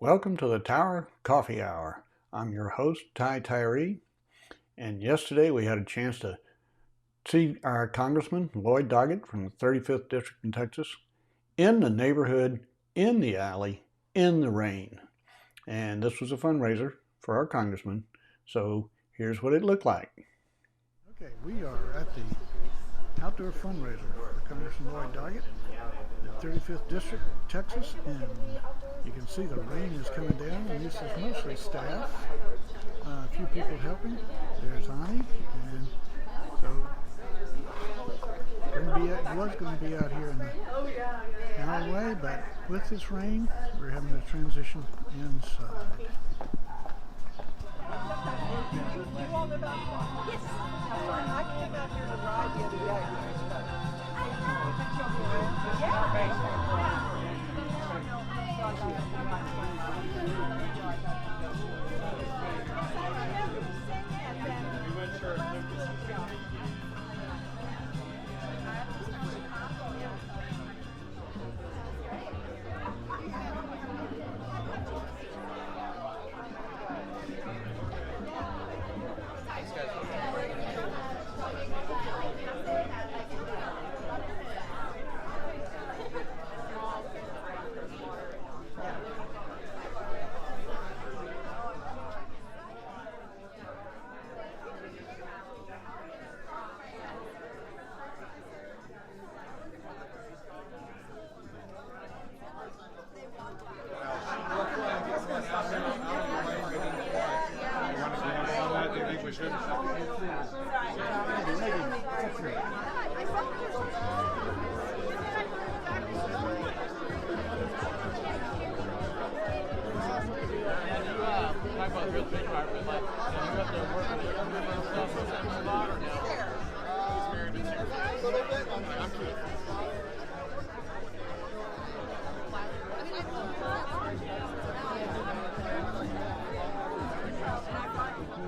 Welcome to the Tower Coffee Hour. I'm your host, Ty Tyree, and yesterday we had a chance to see our Congressman, Lloyd Doggett from the 35th District in Texas, in the neighborhood, in the alley, in the rain. And this was a fundraiser for our Congressman, so here's what it looked like. Okay, we are at the outdoor fundraiser for Congressman Lloyd Doggett, the 35th District, Texas, and you can see the rain is coming down, and this is mostly staff, a few people helping. There's Ani, and so was going to be out here in the alleyway, but with this rain, we're having to transition inside. You all know about Yes. I came out here to ride the other day.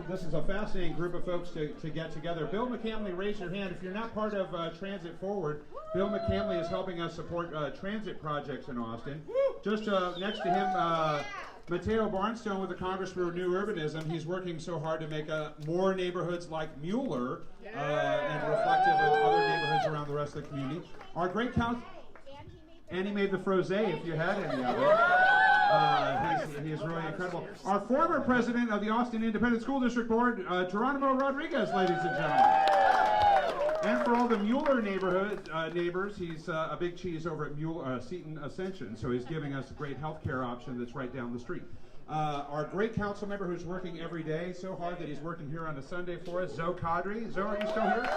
This is a fascinating group of folks to get together. Bill McCamley, raise your hand. If you're not part of Transit Forward, Bill McCamley is helping us support transit projects in Austin. Just next to him, Mateo Barnstone with the Congress for New Urbanism. He's working so hard to make more neighborhoods like Mueller and reflective of other neighborhoods around the rest of the community. Our great council, and he made the frosé if you had any of it. He's really incredible. Our former president of the Austin Independent School District Board, Geronimo Rodriguez, ladies and gentlemen. And for all the Mueller neighbors, he's a big cheese over at Mueller, Seton Ascension, so he's giving us a great health care option that's right down the street. Our great council member who's working every day so hard that he's working here on a Sunday for us, Zoe Kadri. Zoe, are you still here?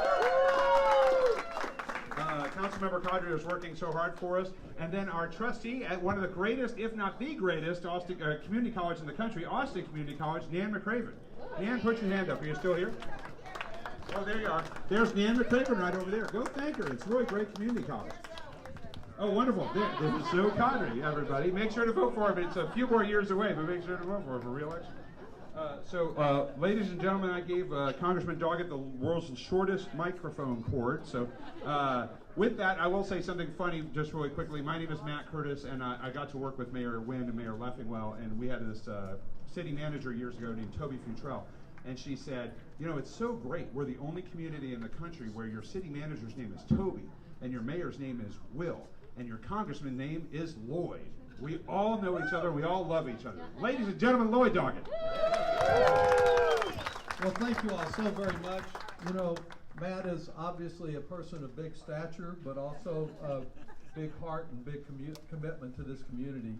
Councilmember Kadri is working so hard for us. And then our trustee at one of the greatest, if not the greatest, Austin community college in the country, Austin Community College, Nan McCraven. Nan, put your hand up. Are you still here? Oh, there you are. There's Nan McCraven right over there. Go thank her. It's really great community college. Oh, wonderful. This is Zoe Kadri, everybody. Make sure to vote for him. It's a few more years away, but make sure to vote for him for re-election. Ladies and gentlemen, I gave Congressman Doggett the world's shortest microphone cord. So with that, I will say something funny just really quickly. My name is Matt Curtis, and I got to work with Mayor Wynn and Mayor Leffingwell, and we had this city manager years ago named Toby Futrell. And she said, you know, it's so great. We're the only community in the country where your city manager's name is Toby, and your mayor's name is Will, and your congressman's name is Lloyd. We all know each other. We all love each other. Ladies and gentlemen, Lloyd Doggett. Well, thank you all so very much. You know, Matt is obviously a person of big stature, but also a big heart and big commitment to this community.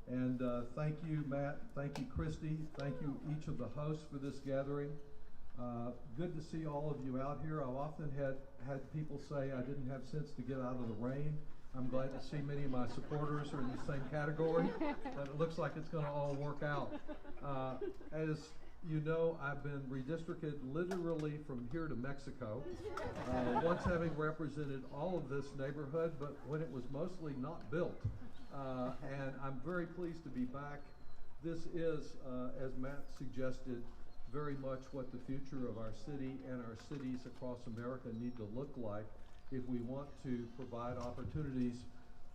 And thank you, Matt. Thank you, Christy. Thank you, each of the hosts for this gathering. Good to see all of you out here. I've often had people say I didn't have sense to get out of the rain. I'm glad to see many of my supporters are in the same category, but it looks like it's going to all work out. As you know, I've been redistricted literally from here to Mexico, once having represented all of this neighborhood, but when it was mostly not built. And I'm very pleased to be back. This is, as Matt suggested, very much what the future of our city and our cities across America need to look like if we want to provide opportunities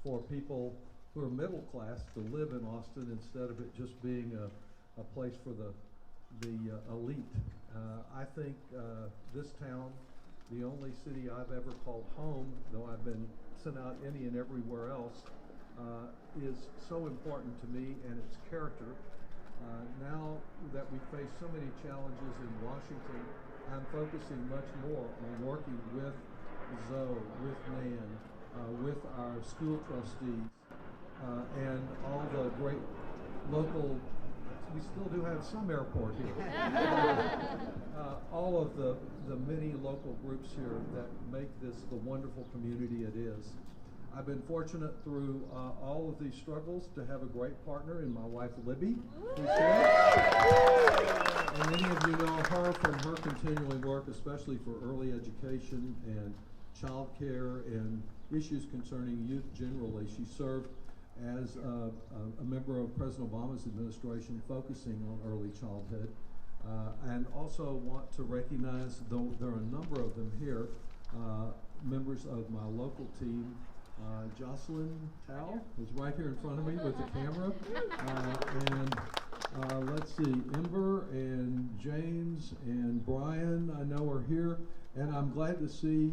for people who are middle class to live in Austin instead of it just being a place for the elite. I think this town, the only city I've ever called home, though I've been sent out any and everywhere else, is so important to me and its character. Now that we face so many challenges in Washington, I'm focusing much more on working with Zoe, with Nan, with our school trustees, and all the great local, we still do have some airport here, all of the many local groups here that make this the wonderful community it is. I've been fortunate through all of these struggles to have a great partner in my wife Libby, who's here. And many of you know her from her continuing work, especially for early education and child care and issues concerning youth generally. She served as a member of President Obama's administration focusing on early childhood. And also want to recognize, though there are a number of them here, members of my local team. Jocelyn Tao is right here in front of me with the camera. And let's see, Ember and James and Brian, I know are here. And I'm glad to see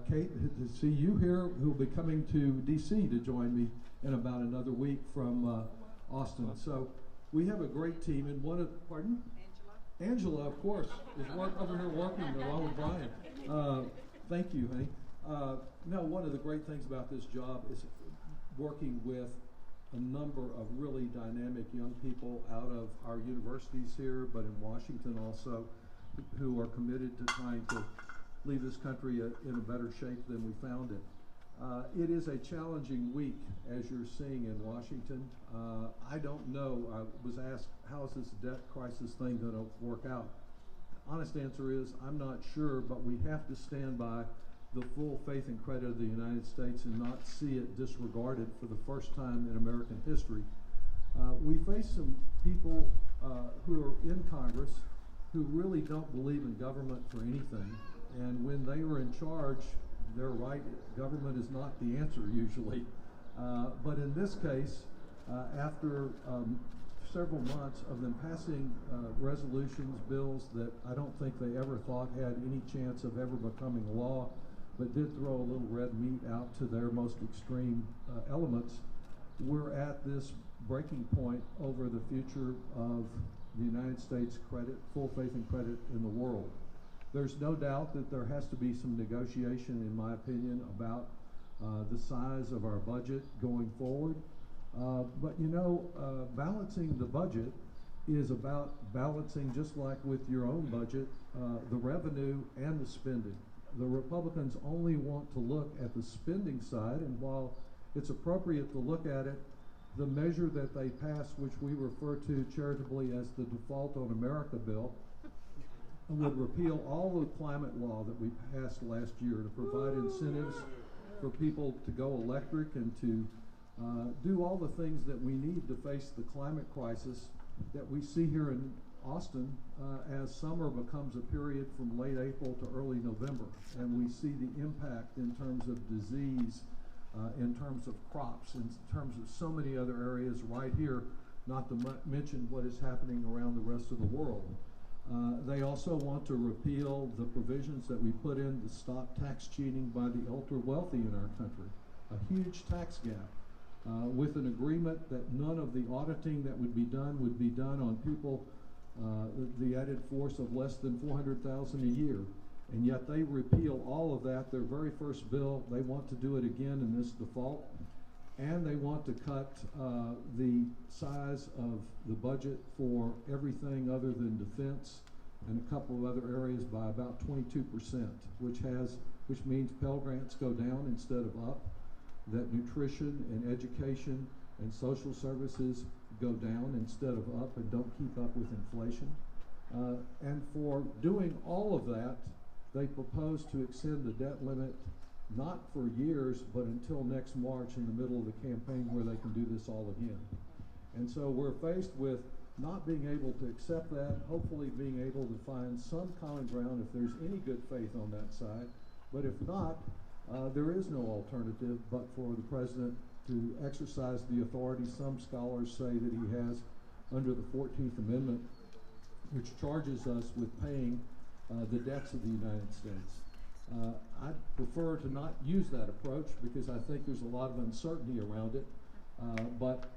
Kate, to see you here, who will be coming to DC to join me in about another week from Austin. So we have a great team. And one of, pardon? Angela, of course, is over here working along with Brian. Thank you, honey. No, one of the great things about this job is working with a number of really dynamic young people out of our universities here, but in Washington also, who are committed to trying to leave this country in a better shape than we found it. It is a challenging week, as you're seeing in Washington. I don't know, I was asked, how is this debt crisis thing going to work out? The honest answer is, I'm not sure, but we have to stand by the full faith and credit of the United States and not see it disregarded for the first time in American history. We face some people who are in Congress who really don't believe in government for anything, and when they were in charge, they're right, government is not the answer usually. But in this case, after several months of them passing resolutions, bills that I don't think they ever thought had any chance of ever becoming law, but did throw a little red meat out to their most extreme elements, we're at this breaking point over the future of the United States credit, full faith and credit in the world. There's no doubt that there has to be some negotiation, in my opinion, about the size of our budget going forward. But you know, balancing the budget is about balancing, just like with your own budget, the revenue and the spending. The Republicans only want to look at the spending side, and while it's appropriate to look at it, the measure that they passed, which we refer to charitably as the Default on America bill, would repeal all the climate law that we passed last year to provide incentives for people to go electric and to do all the things that we need to face the climate crisis that we see here in Austin as summer becomes a period from late April to early November, and we see the impact in terms of disease, in terms of crops, in terms of so many other areas right here, not to mention what is happening around the rest of the world. They also want to repeal the provisions that we put in to stop tax cheating by the ultra wealthy in our country, a huge tax gap, with an agreement that none of the auditing that would be done on people, the added force of less than $400,000 a year. And yet they repeal all of that. Their very first bill, they want to do it again in this default. And they want to cut the size of the budget for everything other than defense and a couple of other areas by about 22%, which means Pell Grants go down instead of up, that nutrition and education and social services go down instead of up and don't keep up with inflation. And for doing all of that, they propose to extend the debt limit not for years, but until next March in the middle of the campaign where they can do this all again. And so we're faced with not being able to accept that, hopefully being able to find some common ground if there's any good faith on that side. But if not, there is no alternative but for the president to exercise the authority some scholars say that he has under the 14th Amendment, which charges us with paying the debts of the United States. I prefer to not use that approach because I think there's a lot of uncertainty around it, but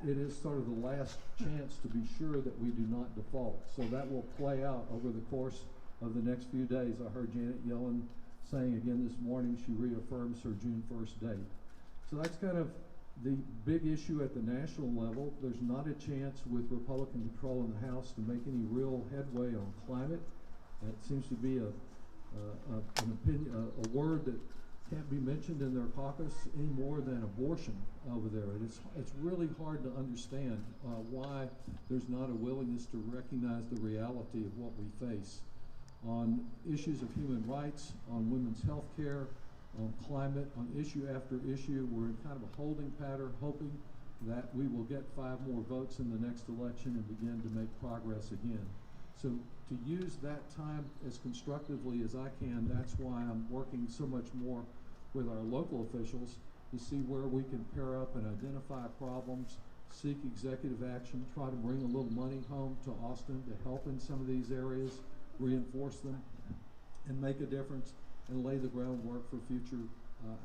it is sort of the last chance to be sure that we do not default. So that will play out over the course of the next few days. I heard Janet Yellen saying again this morning she reaffirms her June 1st date. So that's kind of the big issue at the national level. There's not a chance with Republican control in the House to make any real headway on climate. It seems to be a word that can't be mentioned in their caucus any more than abortion over there. And it's really hard to understand why there's not a willingness to recognize the reality of what we face on issues of human rights, on women's health care, on climate, on issue after issue. We're in kind of a holding pattern, hoping that we will get 5 more votes in the next election and begin to make progress again. So to use that time as constructively as I can, that's why I'm working so much more with our local officials to see where we can pair up and identify problems, seek executive action, try to bring a little money home to Austin to help in some of these areas, reinforce them, and make a difference and lay the groundwork for future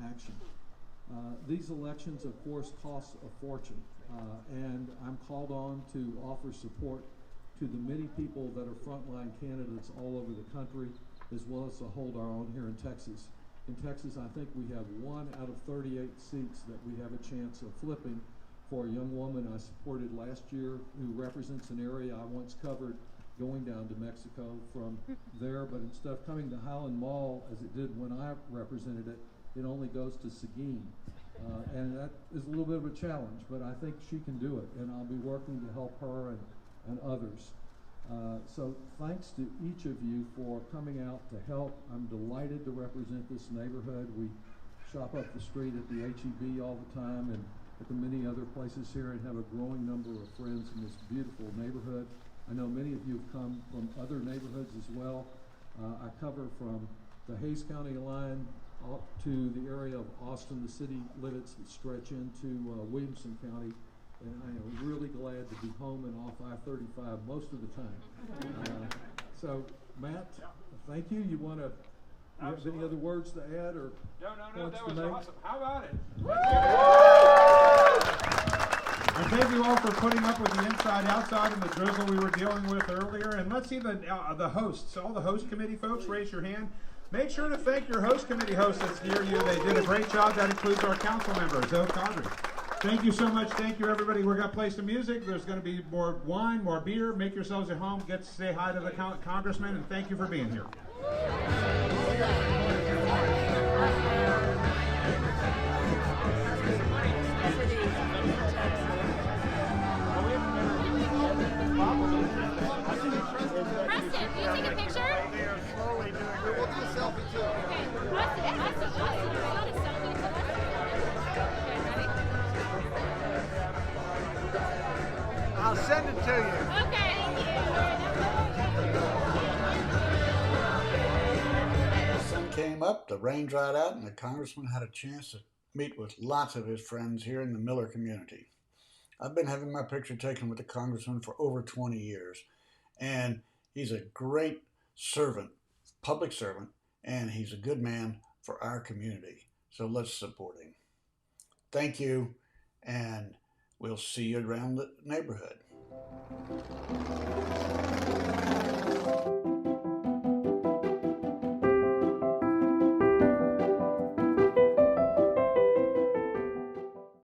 action. These elections, of course, cost a fortune, and I'm called on to offer support to the many people that are frontline candidates all over the country, as well as to hold our own here in Texas. In Texas, I think we have 1 out of 38 seats that we have a chance of flipping for a young woman I supported last year who represents an area I once covered going down to Mexico from there, but instead of coming to Highland Mall as it did when I represented it, it only goes to Seguin. And that is a little bit of a challenge, but I think she can do it, and I'll be working to help her and others. So thanks to each of you for coming out to help. I'm delighted to represent this neighborhood. We shop up the street at the HEB all the time and at the many other places here and have a growing number of friends in this beautiful neighborhood. I know many of you have come from other neighborhoods as well. I cover from the Hayes County line up to the area of Austin, the city limits that stretch into Williamson County. And I am really glad to be home and off I-35 most of the time. So, Matt, thank you. You want to have any other words to add or No, points that to was make? awesome. How about it? And thank you all for putting up with the inside, outside, and the drizzle we were dealing with earlier. And let's see the hosts, all the host committee folks, raise your hand. Make sure to thank your host committee hosts that's near you. They did a great job. That includes our council member, Zoe Condry. Thank you so much. Thank you, everybody. We're going to play some music. There's going to be more wine, more beer. Make yourselves at home. Get to say hi to the congressman, and thank you for being here. Preston, will you take a picture? We'll do a selfie too. Okay. Preston, not a selfie. Okay, ready? I'll send it to you. Okay, The sun came up, the rain dried out, and the congressman had a chance to meet with lots of his friends here in the Miller community. I've been having my picture taken with the congressman for over 20 years, and he's a great servant, public servant, and he's a good man for our community. So let's support him. Thank you, and we'll see you around the neighborhood.